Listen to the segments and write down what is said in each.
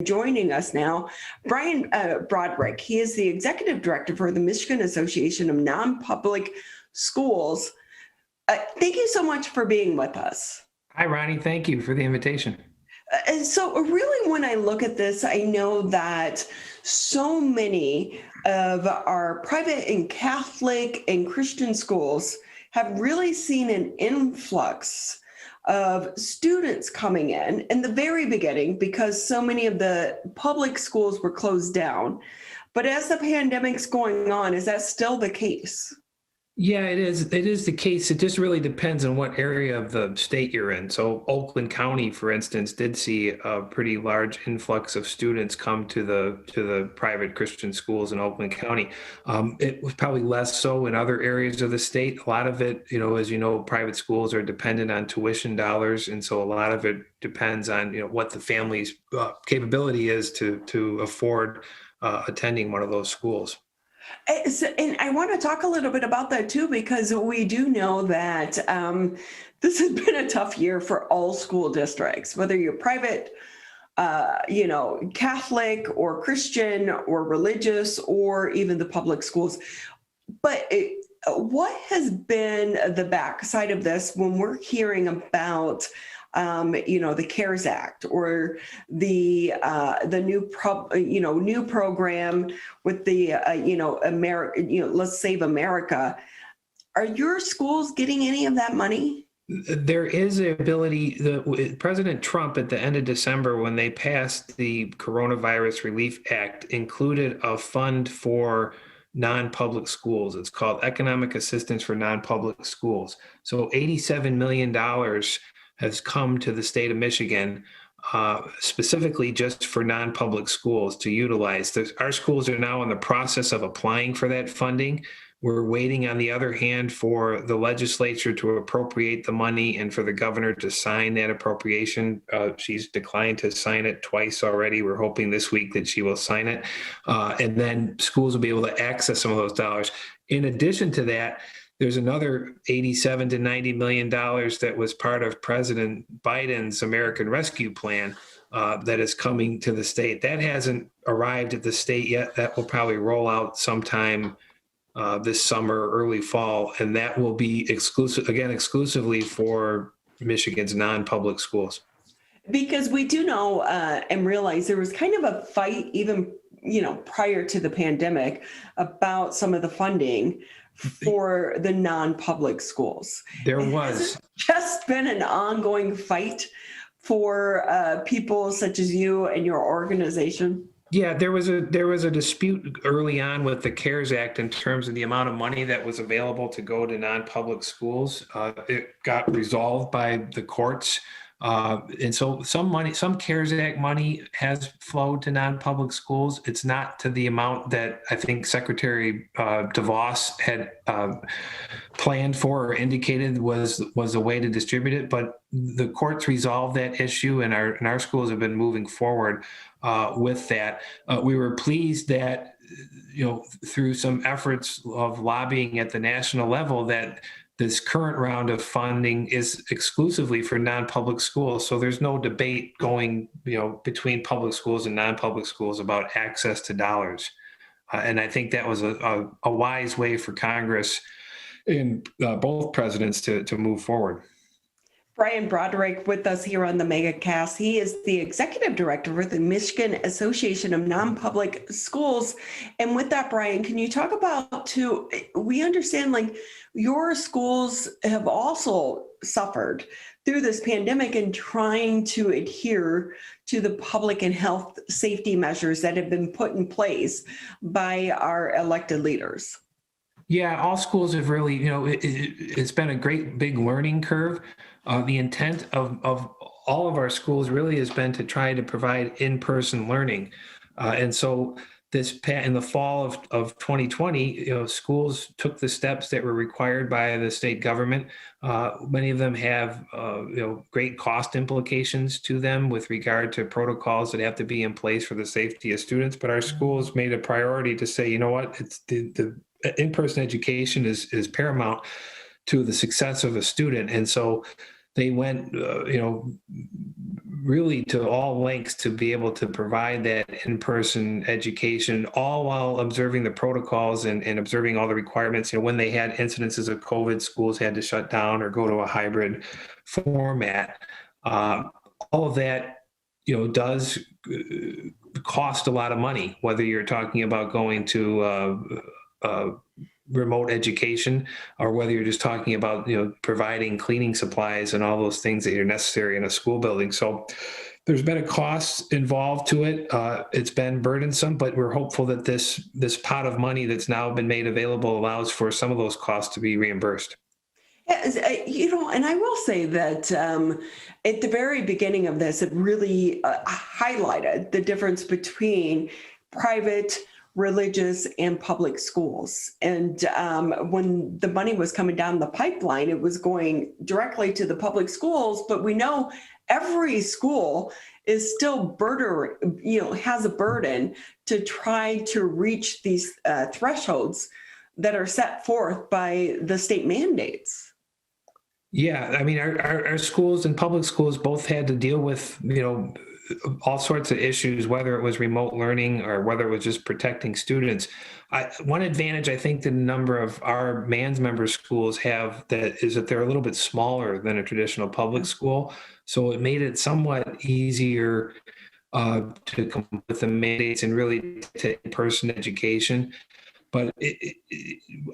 Joining us now, Brian Broderick. He is the executive director for the Michigan Association of Non-Public Schools. Thank you so much for being with us. Hi, Ronnie. Thank you for the invitation. So really, when I look at this, I know that so many of our private and Catholic and Christian schools have really seen an influx of students coming in the very beginning because so many of the public schools were closed down. But as the pandemic's going on, is that still the case? Yeah, it is. It is the case. It just really depends on what area of the state you're in. So Oakland County, for instance, did see a pretty large influx of students come to the private Christian schools in Oakland County. It was probably less so in other areas of the state. A lot of it, as you know, private schools are dependent on tuition dollars, and so a lot of it depends on what the family's capability is to afford attending one of those schools. And I want to talk a little bit about that too, because we do know that this has been a tough year for all school districts, whether you're private, Catholic or Christian or religious, or even the public schools. But what has been the backside of this when we're hearing about the CARES Act or the new program with the Let's Save America? Are your schools getting any of that money? There is the ability. President Trump at the end of December, when they passed the Coronavirus Relief Act, included a fund for non-public schools. It's called Economic Assistance for Non-Public Schools. So $87 million has come to the state of Michigan specifically just for non-public schools to utilize. Our schools are now in the process of applying for that funding. We're waiting, on the other hand, for the legislature to appropriate the money and for the governor to sign that appropriation. She's declined to sign it twice already. We're hoping this week that she will sign it. And then schools will be able to access some of those dollars. In addition to that, there's another $87 to $90 million that was part of President Biden's American Rescue Plan that is coming to the state. That hasn't arrived at the state yet. That will probably roll out sometime this summer, early fall, and that will be exclusively for Michigan's non-public schools. Because we do know and realize there was kind of a fight even prior to the pandemic about some of the funding for the non-public schools. There was. Has it just been an ongoing fight for people such as you and your organization? Yeah, there was a dispute early on with the CARES Act in terms of the amount of money that was available to go to non-public schools. It got resolved by the courts. And so some CARES Act money has flowed to non-public schools. It's not to the amount that I think Secretary DeVos had planned for or indicated was the way to distribute it. But the courts resolved that issue, and our schools have been moving forward with that. We were pleased that, through some efforts of lobbying at the national level, that this current round of funding is exclusively for non-public schools. So there's no debate going, between public schools and non-public schools about access to dollars. And I think that was a wise way for Congress and both presidents to move forward. Brian Broderick with us here on the MegaCast. He is the executive director for the Michigan Association of Non-Public Schools. And with that, Brian, can you talk about too, we understand your schools have also suffered through this pandemic and trying to adhere to the public and health safety measures that have been put in place by our elected leaders. Yeah, all schools have really, it's been a great big learning curve. The intent of all of our schools really has been to try to provide in-person learning. And so in the fall of 2020, schools took the steps that were required by the state government. Many of them have, great cost implications to them with regard to protocols that have to be in place for the safety of students. But our schools made a priority to say, it's the in-person education is paramount to the success of a student. And so they went, really to all lengths to be able to provide that in-person education, all while observing the protocols and observing all the requirements. When they had incidences of COVID, schools had to shut down or go to a hybrid format. All of that, does cost a lot of money, whether you're talking about going to remote education, or whether you're just talking about providing cleaning supplies and all those things that are necessary in a school building. So there's been a cost involved to it. It's been burdensome, but we're hopeful that this pot of money that's now been made available allows for some of those costs to be reimbursed. Yes, and I will say that at the very beginning of this, it really highlighted the difference between private, religious, and public schools. And when the money was coming down the pipeline, it was going directly to the public schools. But we know every school is still has a burden to try to reach these thresholds that are set forth by the state mandates. Yeah, I mean, our schools and public schools both had to deal with, all sorts of issues, whether it was remote learning or whether it was just protecting students. One advantage I think the number of our MANS member schools have that is that they're a little bit smaller than a traditional public school. So it made it somewhat easier to come up with the mandates and really to in-person education. But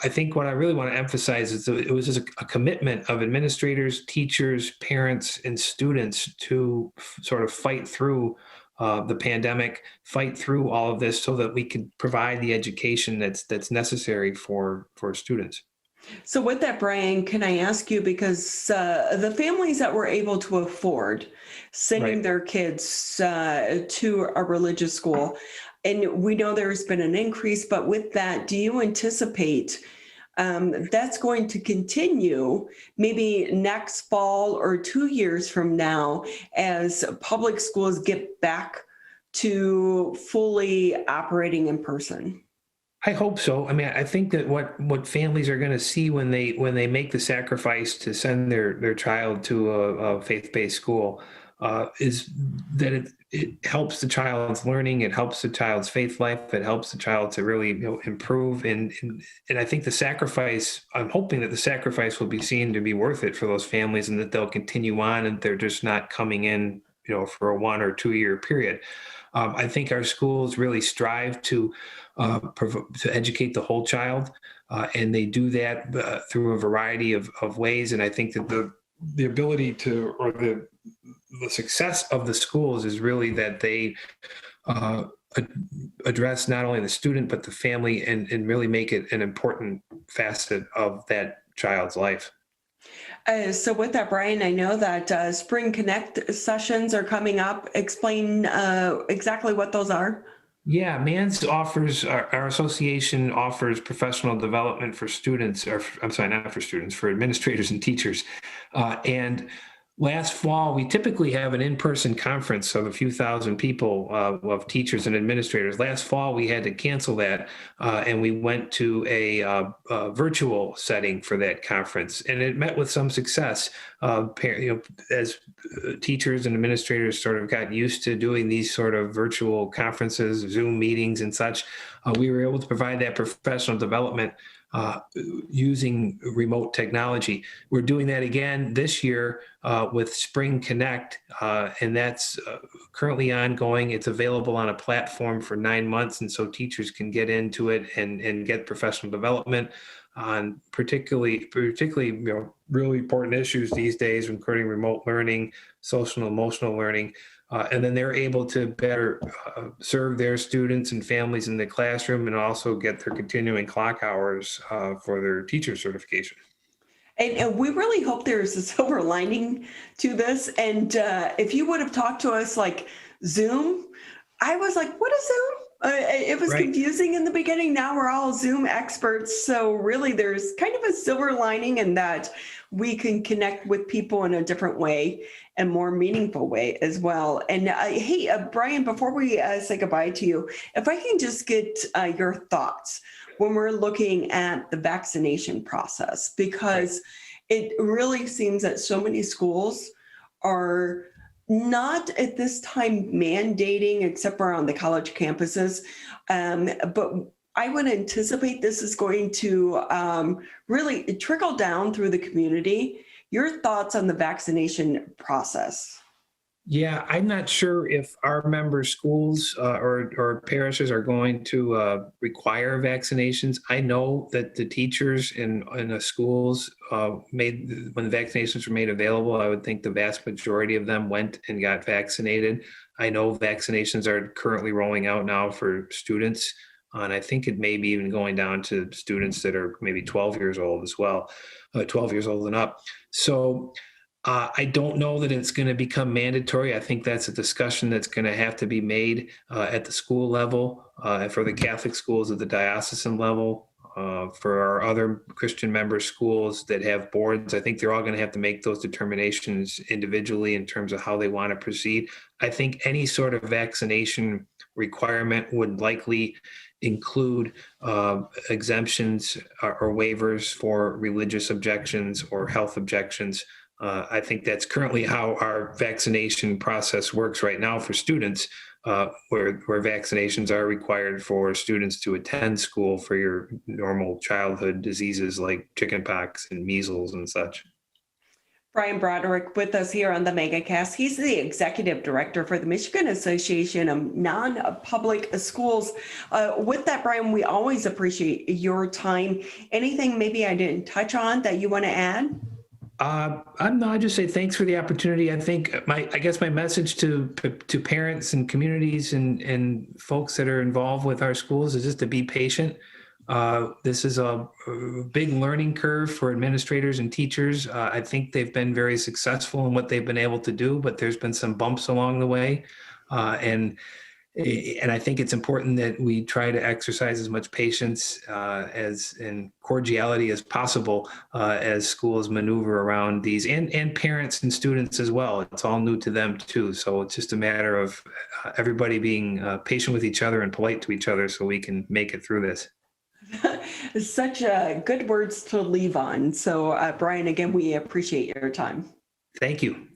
I think what I really want to emphasize is that it was just a commitment of administrators, teachers, parents, and students to sort of fight through the pandemic, fight through all of this so that we could provide the education that's necessary for students. So with that, Brian, can I ask you, because the families that were able to afford sending Right. their kids to a religious school, and we know there's been an increase, but with that, do you anticipate that's going to continue maybe next fall or 2 years from now as public schools get back to fully operating in person? I hope so. I mean, I think that what families are going to see when they make the sacrifice to send their child to a faith-based school is that it helps the child's learning, it helps the child's faith life, it helps the child to really improve. And I think the sacrifice, I'm hoping that the sacrifice will be seen to be worth it for those families, and that they'll continue on, and they're just not coming in for a 1 or 2 year period. I think our schools really strive to educate the whole child, and they do that through a variety of ways. And I think that the ability to, or the success of the schools is really that they address not only the student but the family, and really make it an important facet of that child's life. So with that, Brian, I know that Spring Connect sessions are coming up. Explain exactly what those are. Yeah, MANS offers, our association offers professional development for students, or I'm sorry, not for students, for administrators and teachers. And last fall, we typically have an in-person conference of a few thousand people of teachers and administrators. Last fall, we had to cancel that, and we went to a virtual setting for that conference, and it met with some success. As teachers and administrators sort of got used to doing these sort of virtual conferences, Zoom meetings and such, we were able to provide that professional development using remote technology. We're doing that again this year with Spring Connect, and that's currently ongoing. It's available on a platform for 9 months, and so teachers can get into it and get professional development on particularly really important issues these days, including remote learning, social and emotional learning. And then they're able to better serve their students and families in the classroom, and also get their continuing clock hours for their teacher certification. And we really hope there's a silver lining to this. And if you would have talked to us like Zoom, I was like, what is Zoom? It was Right. confusing in the beginning. Now we're all Zoom experts. So really there's kind of a silver lining in that we can connect with people in a different way and more meaningful way as well. And hey, Brian, before we say goodbye to you, if I can just get your thoughts when we're looking at the vaccination process, because it really seems that so many schools are Not at this time mandating, except for on the college campuses. But I would anticipate this is going to really trickle down through the community. Your thoughts on the vaccination process? Yeah, I'm not sure if our member schools or parishes are going to require vaccinations. I know that the teachers in the schools made, when the vaccinations were made available, I would think the vast majority of them went and got vaccinated. I know vaccinations are currently rolling out now for students, and I think it may be even going down to students that are maybe 12 years old as well, 12 years old and up. So I don't know that it's going to become mandatory. I think that's a discussion that's going to have to be made at the school level, for the Catholic schools at the diocesan level, for our other Christian member schools that have boards. I think they're all going to have to make those determinations individually in terms of how they want to proceed. I think any sort of vaccination requirement would likely include exemptions or waivers for religious objections or health objections. I think that's currently how our vaccination process works right now for students, where vaccinations are required for students to attend school for your normal childhood diseases like chickenpox and measles and such. Brian Broderick with us here on the MegaCast. He's the executive director for the Michigan Association of Non-Public Schools. With that, Brian, we always appreciate your time. Anything maybe I didn't touch on that you want to add? I just say thanks for the opportunity. I guess my message to parents and communities and folks that are involved with our schools is just to be patient. This is a big learning curve for administrators and teachers. I think they've been very successful in what they've been able to do, but there's been some bumps along the way. And I think it's important that we try to exercise as much patience as and cordiality as possible as schools maneuver around these, and parents and students as well. It's all new to them too. So it's just a matter of everybody being patient with each other and polite to each other so we can make it through this. Such good words to leave on. So, Brian, again, we appreciate your time. Thank you.